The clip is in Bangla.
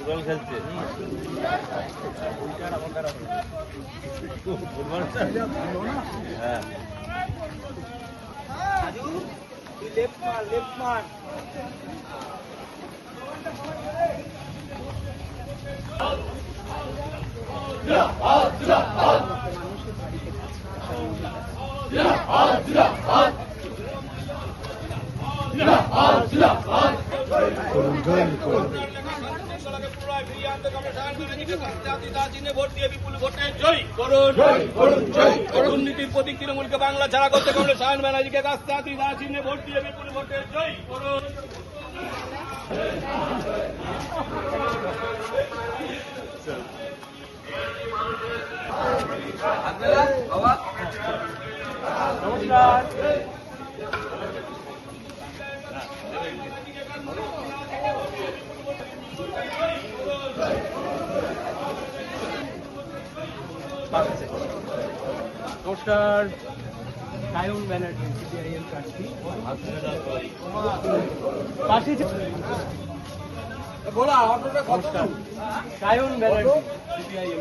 ফুটবল খেলছে হ্যাঁ দুর্নীতির প্রতীক তৃণমূলকে বাংলা ছাড়া করতে কমলে শাহান ব্যানার্জিকে কাস্তে হাতি দা চিহ্নে ভোট দিয়ে বিপুল ভোটে জয় করুন। নমস্কার। সায়ন ব্যানার্জি সিপিআইএম প্রার্থী। নমস্কার। সায়ন ব্যানার্জি সিপিআইএম।